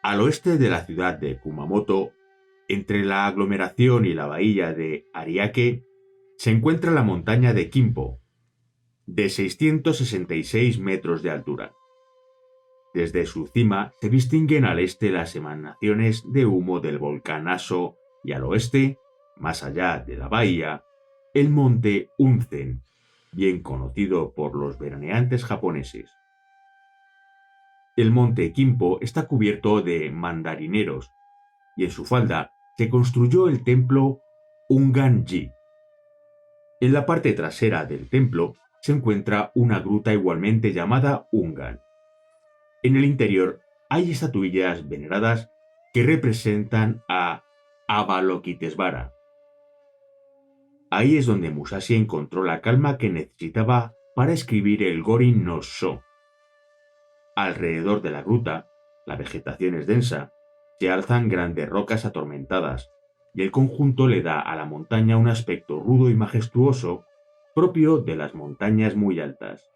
Al oeste de la ciudad de Kumamoto, entre la aglomeración y la bahía de Ariake, se encuentra la montaña de Kimpo, de 666 metros de altura. Desde su cima se distinguen al este las emanaciones de humo del volcán Aso y al oeste, más allá de la bahía, el monte Unzen, bien conocido por los veraneantes japoneses. El monte Kimpo está cubierto de mandarineros y en su falda se construyó el templo Ungan-ji. En la parte trasera del templo se encuentra una gruta igualmente llamada Ungan. En el interior hay estatuillas veneradas que representan a Avalokitesvara. Ahí es donde Musashi encontró la calma que necesitaba para escribir el Gorin no Sho. Alrededor de la gruta, la vegetación es densa, se alzan grandes rocas atormentadas, y el conjunto le da a la montaña un aspecto rudo y majestuoso propio de las montañas muy altas.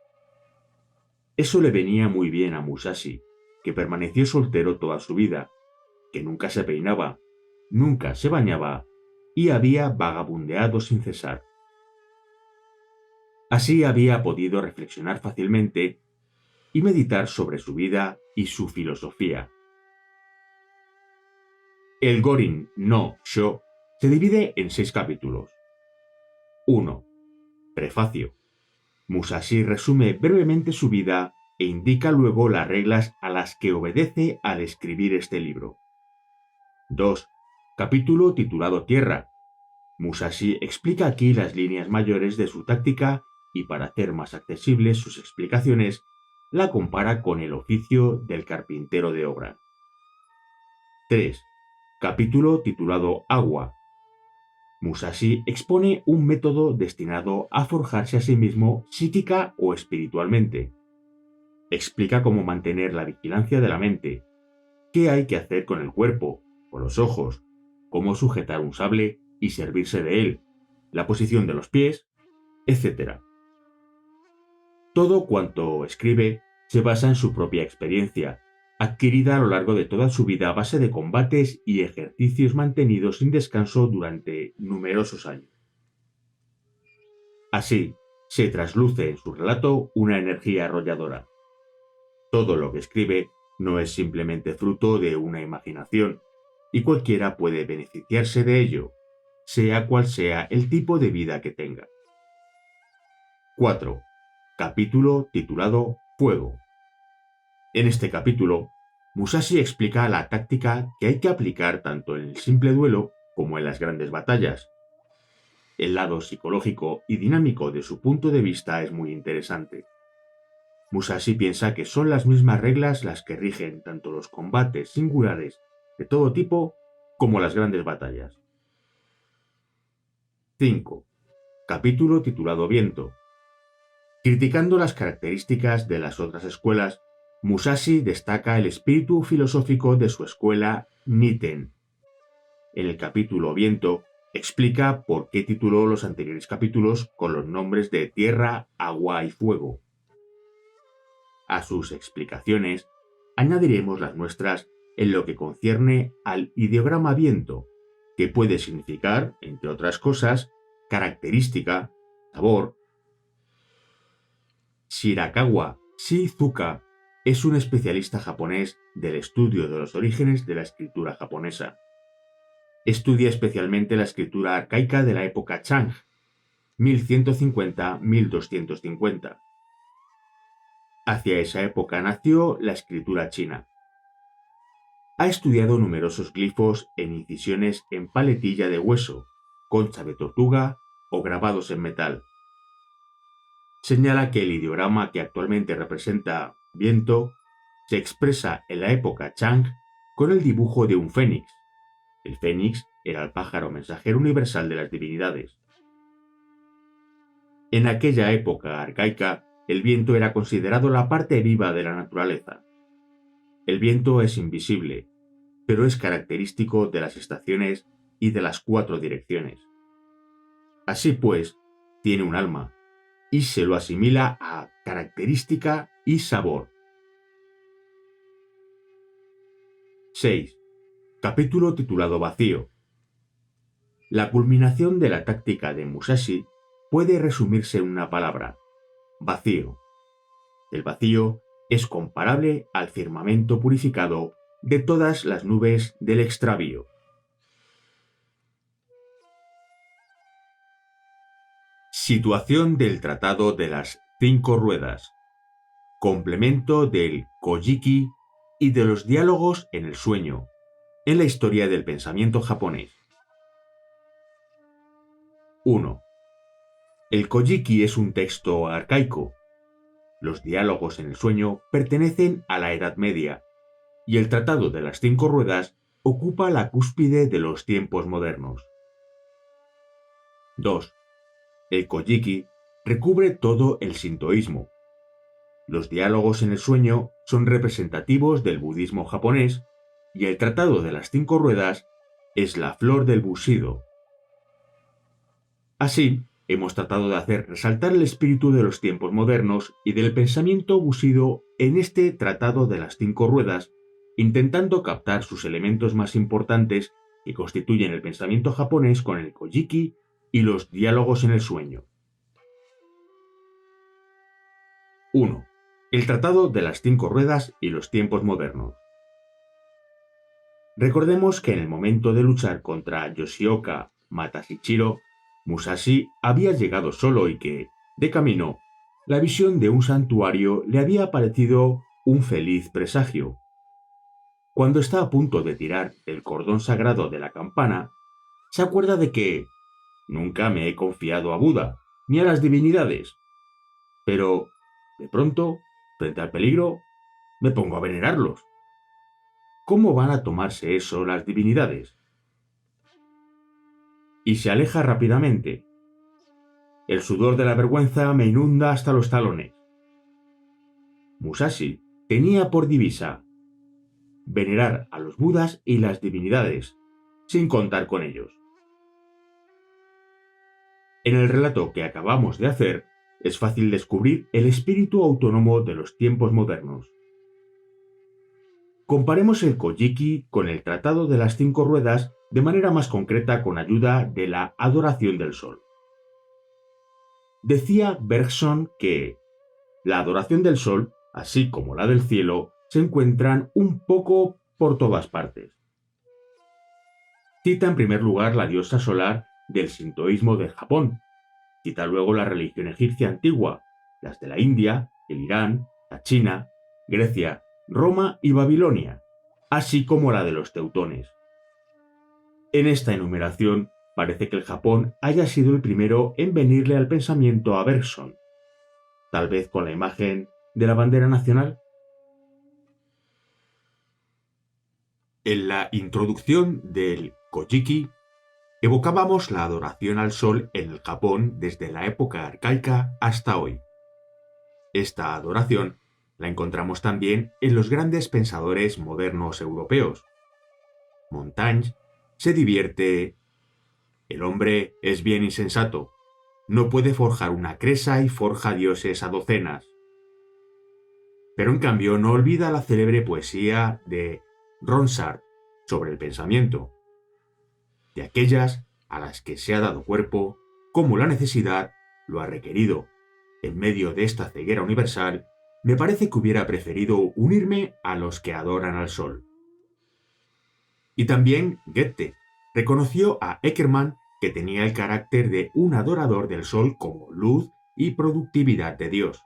Eso le venía muy bien a Musashi, que permaneció soltero toda su vida, que nunca se peinaba, nunca se bañaba y había vagabundeado sin cesar. Así había podido reflexionar fácilmente y meditar sobre su vida y su filosofía. El Gorin no Sho se divide en 6 capítulos. 1. Prefacio. Musashi resume brevemente su vida e indica luego las reglas a las que obedece al escribir este libro. 2. Capítulo titulado Tierra. Musashi explica aquí las líneas mayores de su táctica y para hacer más accesibles sus explicaciones, la compara con el oficio del carpintero de obra. 3. Capítulo titulado Agua. Musashi expone un método destinado a forjarse a sí mismo psíquica o espiritualmente. Explica cómo mantener la vigilancia de la mente, qué hay que hacer con el cuerpo, con los ojos, cómo sujetar un sable y servirse de él, la posición de los pies, etc. Todo cuanto escribe se basa en su propia experiencia, adquirida a lo largo de toda su vida a base de combates y ejercicios mantenidos sin descanso durante numerosos años. Así, se trasluce en su relato una energía arrolladora. Todo lo que escribe no es simplemente fruto de una imaginación, y cualquiera puede beneficiarse de ello, sea cual sea el tipo de vida que tenga. 4. Capítulo titulado Fuego. En este capítulo, Musashi explica la táctica que hay que aplicar tanto en el simple duelo como en las grandes batallas. El lado psicológico y dinámico de su punto de vista es muy interesante. Musashi piensa que son las mismas reglas las que rigen tanto los combates singulares de todo tipo como las grandes batallas. 5. Capítulo titulado Viento. Criticando las características de las otras escuelas, Musashi destaca el espíritu filosófico de su escuela Niten. En el capítulo Viento, explica por qué tituló los anteriores capítulos con los nombres de Tierra, Agua y Fuego. A sus explicaciones, añadiremos las nuestras en lo que concierne al ideograma viento, que puede significar, entre otras cosas, característica, sabor. Shirakawa Shizuka es un especialista japonés del estudio de los orígenes de la escritura japonesa. Estudia especialmente la escritura arcaica de la época Chang, 1150-1250. Hacia esa época nació la escritura china. Ha estudiado numerosos glifos en incisiones en paletilla de hueso, concha de tortuga o grabados en metal. Señala que el ideograma que actualmente representa viento se expresa en la época Chang con el dibujo de un fénix. El fénix era el pájaro mensajero universal de las divinidades. En aquella época arcaica, el viento era considerado la parte viva de la naturaleza. El viento es invisible, pero es característico de las estaciones y de las 4 direcciones. Así pues, tiene un alma, y se lo asimila a característica y sabor. 6. Capítulo titulado Vacío. La culminación de la táctica de Musashi puede resumirse en una palabra: vacío. El vacío es comparable al firmamento purificado de todas las nubes del extravío. Situación del Tratado de las 5 Ruedas. Complemento del Kojiki y de los diálogos en el sueño, en la historia del pensamiento japonés. 1. El Kojiki es un texto arcaico. Los diálogos en el sueño pertenecen a la Edad Media, y el Tratado de las 5 Ruedas ocupa la cúspide de los tiempos modernos. 2. El Kojiki recubre todo el sintoísmo. Los diálogos en el sueño son representativos del budismo japonés, y el Tratado de las 5 Ruedas es la flor del Bushido. Así, hemos tratado de hacer resaltar el espíritu de los tiempos modernos y del pensamiento Bushido en este Tratado de las 5 Ruedas, intentando captar sus elementos más importantes que constituyen el pensamiento japonés con el Kojiki y los diálogos en el sueño. 1. El Tratado de las 5 Ruedas y los tiempos modernos. Recordemos que en el momento de luchar contra Yoshioka Matashichiro, Musashi había llegado solo y que, de camino, la visión de un santuario le había parecido un feliz presagio. Cuando está a punto de tirar el cordón sagrado de la campana, se acuerda de que nunca me he confiado a Buda ni a las divinidades, pero, de pronto, frente al peligro, me pongo a venerarlos. ¿Cómo van a tomarse eso las divinidades? Y se aleja rápidamente. El sudor de la vergüenza me inunda hasta los talones. Musashi tenía por divisa venerar a los budas y las divinidades, sin contar con ellos. En el relato que acabamos de hacer, es fácil descubrir el espíritu autónomo de los tiempos modernos. Comparemos el Kojiki con el Tratado de las 5 Ruedas de manera más concreta con ayuda de la adoración del sol. Decía Bergson que la adoración del sol, así como la del cielo, se encuentran un poco por todas partes. Cita en primer lugar la diosa solar del sintoísmo de Japón. Cita luego la religión egipcia antigua, las de la India, el Irán, la China, Grecia, Roma y Babilonia, así como la de los teutones. En esta enumeración parece que el Japón haya sido el primero en venirle al pensamiento a Bergson, tal vez con la imagen de la bandera nacional. En la introducción del Kojiki evocábamos la adoración al sol en el Japón desde la época arcaica hasta hoy. Esta adoración la encontramos también en los grandes pensadores modernos europeos. Montaigne se divierte: el hombre es bien insensato, no puede forjar una cresa y forja dioses a docenas. Pero en cambio no olvida la célebre poesía de Ronsard sobre el pensamiento, de aquellas a las que se ha dado cuerpo, como la necesidad lo ha requerido. En medio de esta ceguera universal, me parece que hubiera preferido unirme a los que adoran al sol. Y también Goethe reconoció a Eckermann que tenía el carácter de un adorador del sol como luz y productividad de Dios.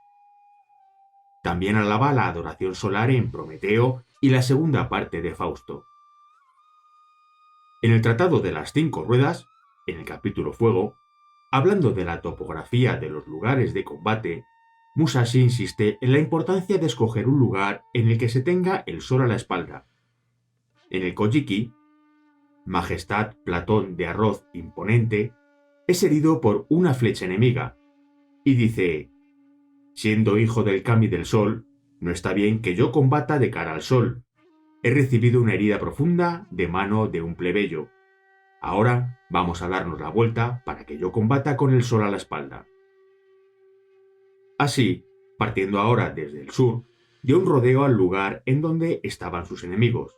También alaba la adoración solar en Prometeo y la segunda parte de Fausto. En el Tratado de las 5 Ruedas, en el capítulo Fuego, hablando de la topografía de los lugares de combate, Musashi insiste en la importancia de escoger un lugar en el que se tenga el sol a la espalda. En el Kojiki, Majestad Platón de arroz imponente es herido por una flecha enemiga y dice: siendo hijo del Kami del sol, no está bien que yo combata de cara al sol. He recibido una herida profunda de mano de un plebeyo. Ahora vamos a darnos la vuelta para que yo combata con el sol a la espalda. Así, partiendo ahora desde el sur, dio un rodeo al lugar en donde estaban sus enemigos.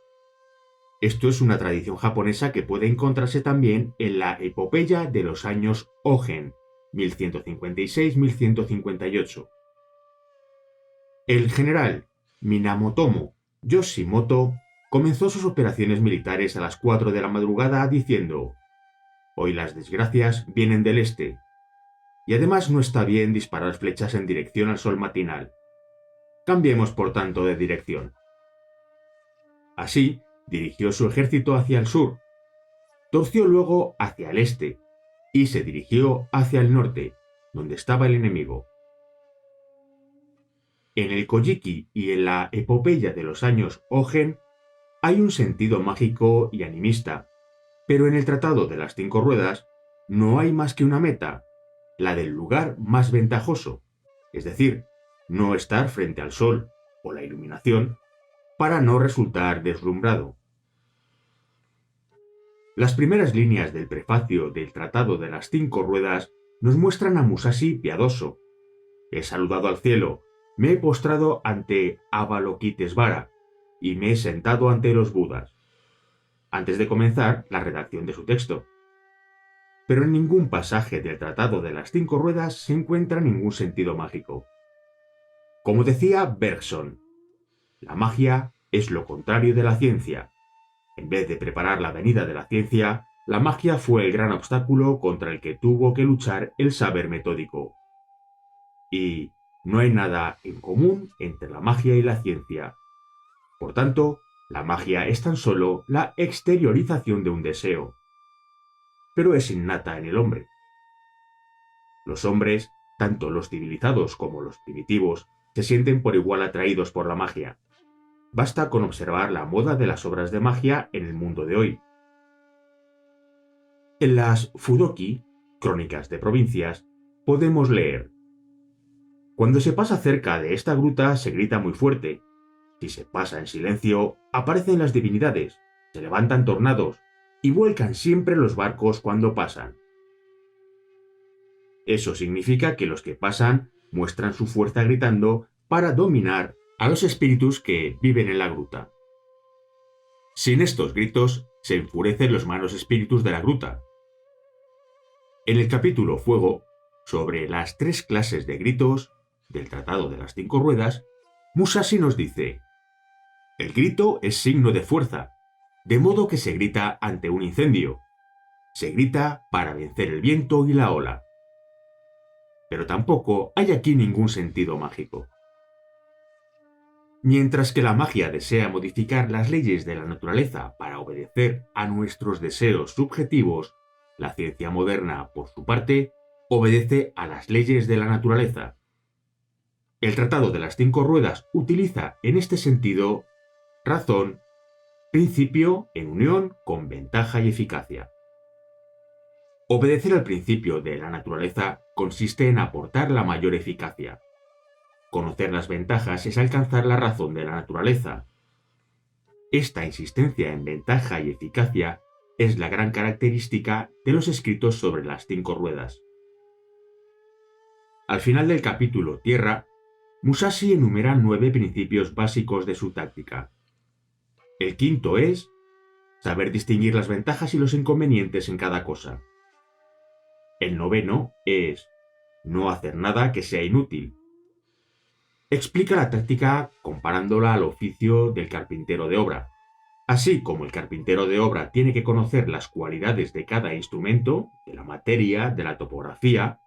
Esto es una tradición japonesa que puede encontrarse también en la epopeya de los años Ogen, 1156-1158. El general Minamoto Yoshimoto comenzó sus operaciones militares a las 4 de la madrugada diciendo: «Hoy las desgracias vienen del este, y además no está bien disparar flechas en dirección al sol matinal. Cambiemos por tanto de dirección». Así, dirigió su ejército hacia el sur, torció luego hacia el este y se dirigió hacia el norte, donde estaba el enemigo. En el Kojiki y en la epopeya de los años Ogen hay un sentido mágico y animista, pero en el Tratado de las 5 Ruedas no hay más que una meta, la del lugar más ventajoso, es decir, no estar frente al sol o la iluminación para no resultar deslumbrado. Las primeras líneas del prefacio del Tratado de las 5 Ruedas nos muestran a Musashi piadoso. He saludado al cielo, me he postrado ante Avalokitesvara y me he sentado ante los Budas, antes de comenzar la redacción de su texto. Pero en ningún pasaje del Tratado de las 5 Ruedas se encuentra ningún sentido mágico. Como decía Bergson, la magia es lo contrario de la ciencia. En vez de preparar la venida de la ciencia, la magia fue el gran obstáculo contra el que tuvo que luchar el saber metódico. Y no hay nada en común entre la magia y la ciencia. Por tanto, la magia es tan solo la exteriorización de un deseo. Pero es innata en el hombre. Los hombres, tanto los civilizados como los primitivos, se sienten por igual atraídos por la magia. Basta con observar la moda de las obras de magia en el mundo de hoy. En las Fudoki, crónicas de provincias, podemos leer: «Cuando se pasa cerca de esta gruta se grita muy fuerte. Si se pasa en silencio, aparecen las divinidades, se levantan tornados y vuelcan siempre los barcos cuando pasan». Eso significa que los que pasan muestran su fuerza gritando para dominar a los espíritus que viven en la gruta. Sin estos gritos, se enfurecen los malos espíritus de la gruta. En el capítulo Fuego, sobre las 3 clases de gritos del Tratado de las 5 Ruedas, Musashi nos dice: «El grito es signo de fuerza, de modo que se grita ante un incendio. Se grita para vencer el viento y la ola». Pero tampoco hay aquí ningún sentido mágico. Mientras que la magia desea modificar las leyes de la naturaleza para obedecer a nuestros deseos subjetivos, la ciencia moderna, por su parte, obedece a las leyes de la naturaleza. El Tratado de las 5 Ruedas utiliza en este sentido razón, principio en unión con ventaja y eficacia. Obedecer al principio de la naturaleza consiste en aportar la mayor eficacia. Conocer las ventajas es alcanzar la razón de la naturaleza. Esta insistencia en ventaja y eficacia es la gran característica de los escritos sobre las 5 ruedas. Al final del capítulo Tierra, Musashi enumera 9 principios básicos de su táctica. El quinto es saber distinguir las ventajas y los inconvenientes en cada cosa. El noveno es no hacer nada que sea inútil. Explica la táctica comparándola al oficio del carpintero de obra. Así como el carpintero de obra tiene que conocer las cualidades de cada instrumento, de la materia, de la topografía,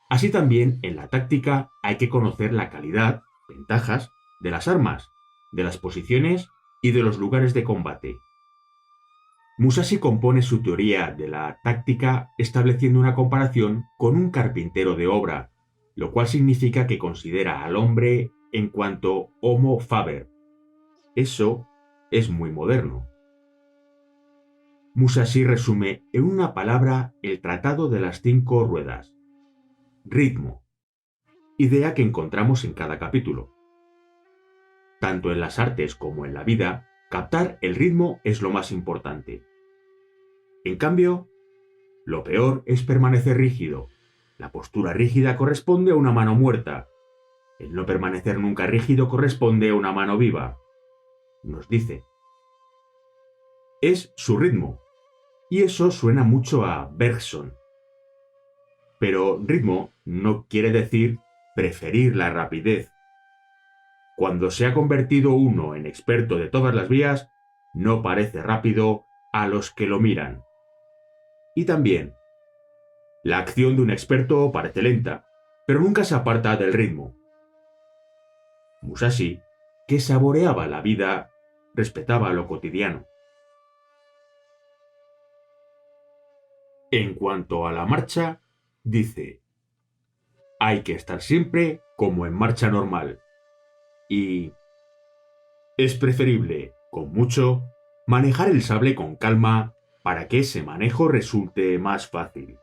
así también en la táctica hay que conocer la calidad, ventajas, de las armas, de las posiciones y de los lugares de combate. Musashi compone su teoría de la táctica estableciendo una comparación con un carpintero de obra, lo cual significa que considera al hombre en cuanto homo faber. Eso es muy moderno. Musashi resume en una palabra el Tratado de las 5 Ruedas: ritmo, idea que encontramos en cada capítulo. Tanto en las artes como en la vida, captar el ritmo es lo más importante. En cambio, lo peor es permanecer rígido. La postura rígida corresponde a una mano muerta. El no permanecer nunca rígido corresponde a una mano viva. Nos dice. es su ritmo, y eso suena mucho a Bergson. Pero ritmo no quiere decir preferir la rapidez. Cuando se ha convertido uno en experto de todas las vías, no parece rápido a los que lo miran. Y también, la acción de un experto parece lenta, pero nunca se aparta del ritmo. Musashi, que saboreaba la vida, respetaba lo cotidiano. En cuanto a la marcha, dice, hay que estar siempre como en marcha normal. Y es preferible, con mucho, manejar el sable con calma para que ese manejo resulte más fácil.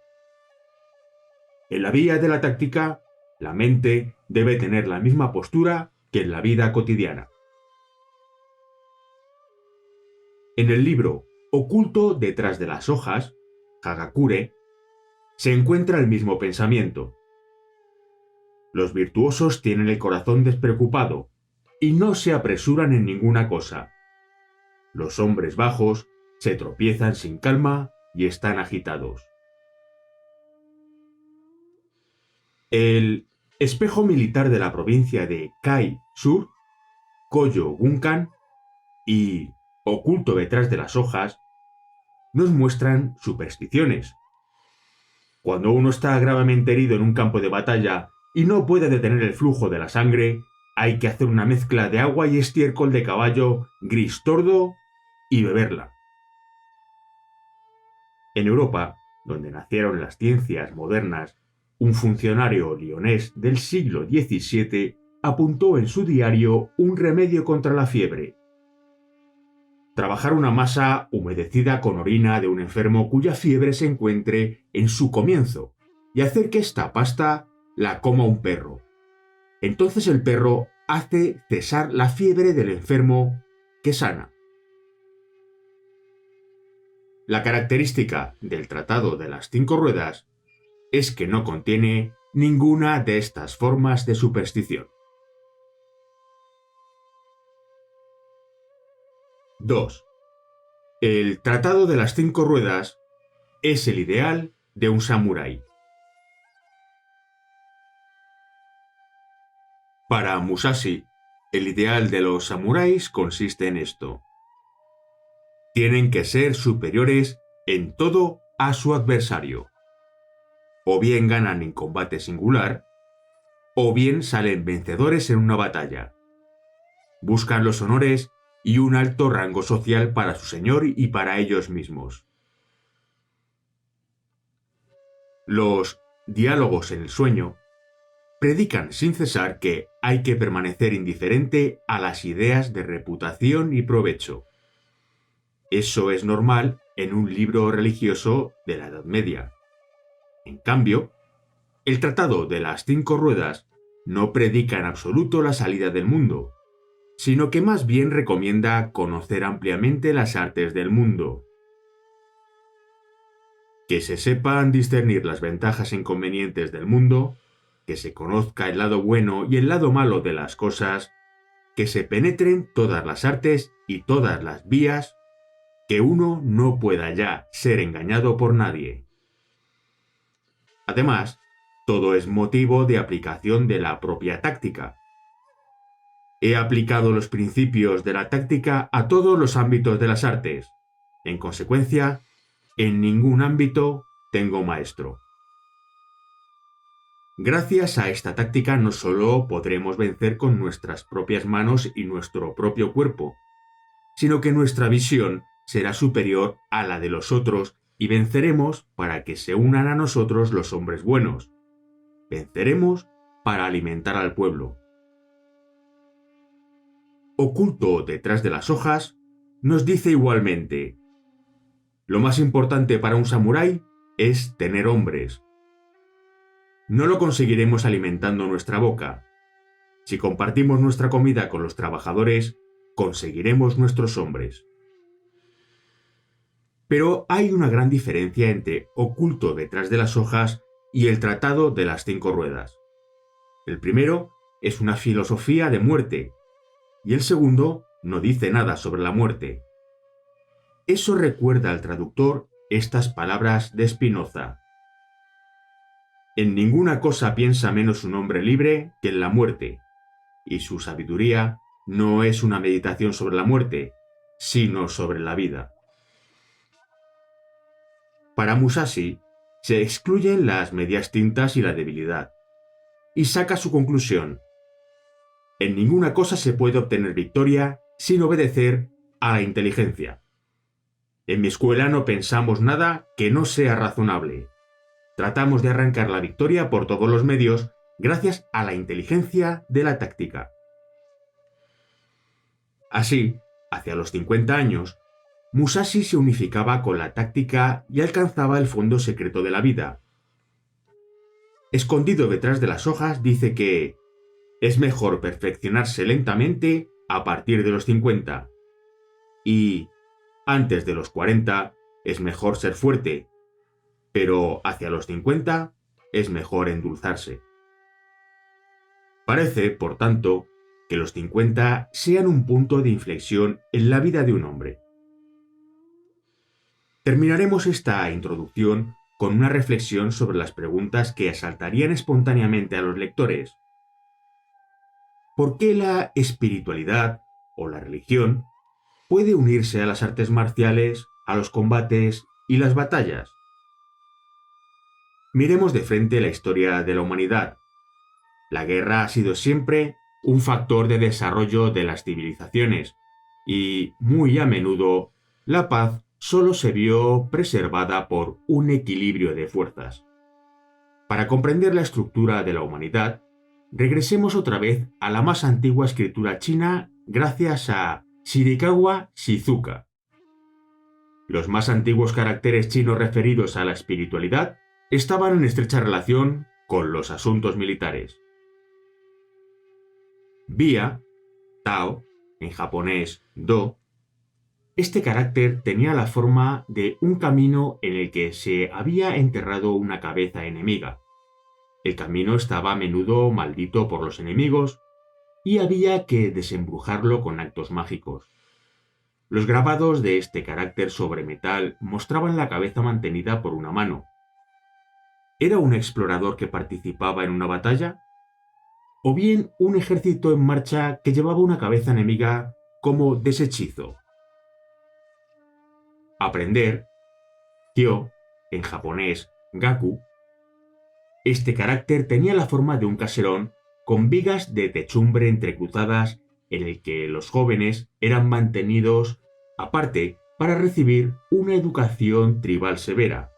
En la vía de la táctica, la mente debe tener la misma postura que en la vida cotidiana. En el libro Oculto detrás de las hojas, Hagakure, se encuentra el mismo pensamiento. Los virtuosos tienen el corazón despreocupado y no se apresuran en ninguna cosa. Los hombres bajos se tropiezan sin calma y están agitados. El espejo militar de la provincia de Kai Sur, Koyo Gunkan y Oculto detrás de las hojas nos muestran supersticiones. Cuando uno está gravemente herido en un campo de batalla y no puede detener el flujo de la sangre, hay que hacer una mezcla de agua y estiércol de caballo gris tordo y beberla. En Europa, donde nacieron las ciencias modernas, un funcionario lionés del siglo XVII apuntó en su diario un remedio contra la fiebre. Trabajar una masa humedecida con orina de un enfermo cuya fiebre se encuentre en su comienzo y hacer que esta pasta la coma un perro. Entonces el perro hace cesar la fiebre del enfermo que sana. La característica del Tratado de las 5 Ruedas es que no contiene ninguna de estas formas de superstición. 2. El Tratado de las 5 Ruedas es el ideal de un samurái. Para Musashi, el ideal de los samuráis consiste en esto. Tienen que ser superiores en todo a su adversario. O bien ganan en combate singular, o bien salen vencedores en una batalla. Buscan los honores y un alto rango social para su señor y para ellos mismos. Los diálogos en el sueño predican sin cesar que hay que permanecer indiferente a las ideas de reputación y provecho. Eso es normal en un libro religioso de la Edad Media. En cambio, el Tratado de las 5 Ruedas no predica en absoluto la salida del mundo, sino que más bien recomienda conocer ampliamente las artes del mundo. Que se sepan discernir las ventajas e inconvenientes del mundo, que se conozca el lado bueno y el lado malo de las cosas, que se penetren todas las artes y todas las vías, que uno no pueda ya ser engañado por nadie. Además, todo es motivo de aplicación de la propia táctica. He aplicado los principios de la táctica a todos los ámbitos de las artes. En consecuencia, en ningún ámbito tengo maestro. Gracias a esta táctica no solo podremos vencer con nuestras propias manos y nuestro propio cuerpo, sino que nuestra visión será superior a la de los otros y venceremos para que se unan a nosotros los hombres buenos. Venceremos para alimentar al pueblo. Oculto detrás de las hojas, nos dice igualmente: lo más importante para un samurái es tener hombres. No lo conseguiremos alimentando nuestra boca. Si compartimos nuestra comida con los trabajadores, conseguiremos nuestros hombres. Pero hay una gran diferencia entre Oculto detrás de las hojas y el Tratado de las 5 Ruedas. El primero es una filosofía de muerte, y el segundo no dice nada sobre la muerte. Eso recuerda al traductor estas palabras de Spinoza. En ninguna cosa piensa menos un hombre libre que en la muerte, y su sabiduría no es una meditación sobre la muerte, sino sobre la vida. Para Musashi, se excluyen las medias tintas y la debilidad, y saca su conclusión. En ninguna cosa se puede obtener victoria sin obedecer a la inteligencia. En mi escuela no pensamos nada que no sea razonable. Tratamos de arrancar la victoria por todos los medios gracias a la inteligencia de la táctica. Así, hacia los 50 años, Musashi se unificaba con la táctica y alcanzaba el fondo secreto de la vida. Escondido detrás de las hojas dice que es mejor perfeccionarse lentamente a partir de los 50 y antes de los 40 es mejor ser fuerte, pero hacia los 50 es mejor endulzarse. Parece, por tanto, que los 50 sean un punto de inflexión en la vida de un hombre. Terminaremos esta introducción con una reflexión sobre las preguntas que asaltarían espontáneamente a los lectores. ¿Por qué la espiritualidad o la religión puede unirse a las artes marciales, a los combates y las batallas? Miremos de frente la historia de la humanidad. La guerra ha sido siempre un factor de desarrollo de las civilizaciones y, muy a menudo, la paz solo se vio preservada por un equilibrio de fuerzas. Para comprender la estructura de la humanidad, regresemos otra vez a la más antigua escritura china gracias a Shirakawa Shizuka. Los más antiguos caracteres chinos referidos a la espiritualidad estaban en estrecha relación con los asuntos militares. Bia, Tao, en japonés Do, este carácter tenía la forma de un camino en el que se había enterrado una cabeza enemiga. El camino estaba a menudo maldito por los enemigos y había que desembrujarlo con actos mágicos. Los grabados de este carácter sobre metal mostraban la cabeza mantenida por una mano. ¿Era un explorador que participaba en una batalla? ¿O bien un ejército en marcha que llevaba una cabeza enemiga como deshechizo? Aprender, Kyo, en japonés Gaku. Este carácter tenía la forma de un caserón con vigas de techumbre entrecruzadas en el que los jóvenes eran mantenidos aparte para recibir una educación tribal severa.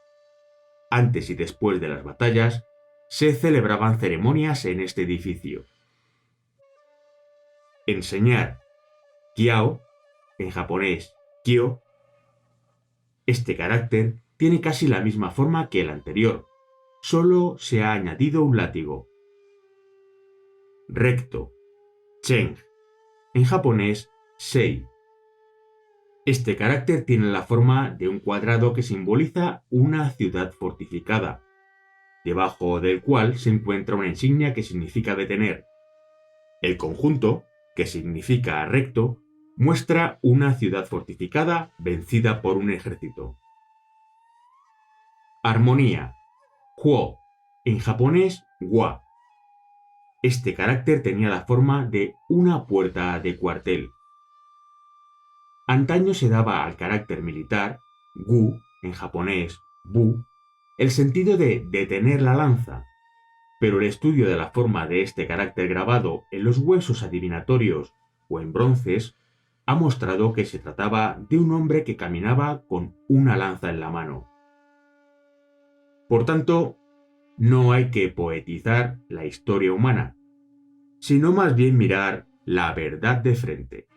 Antes y después de las batallas se celebraban ceremonias en este edificio. Enseñar, Kiao, en japonés Kyo. Este carácter tiene casi la misma forma que el anterior, solo se ha añadido un látigo. Recto, Cheng, en japonés Sei. Este carácter tiene la forma de un cuadrado que simboliza una ciudad fortificada, debajo del cual se encuentra una insignia que significa detener. El conjunto, que significa recto, muestra una ciudad fortificada vencida por un ejército. Armonía, Huo, en japonés Wa. Este carácter tenía la forma de una puerta de cuartel. Antaño se daba al carácter militar, Gu, en japonés Bu, el sentido de detener la lanza, pero el estudio de la forma de este carácter grabado en los huesos adivinatorios o en bronces ha mostrado que se trataba de un hombre que caminaba con una lanza en la mano. Por tanto, no hay que poetizar la historia humana, sino más bien mirar la verdad de frente.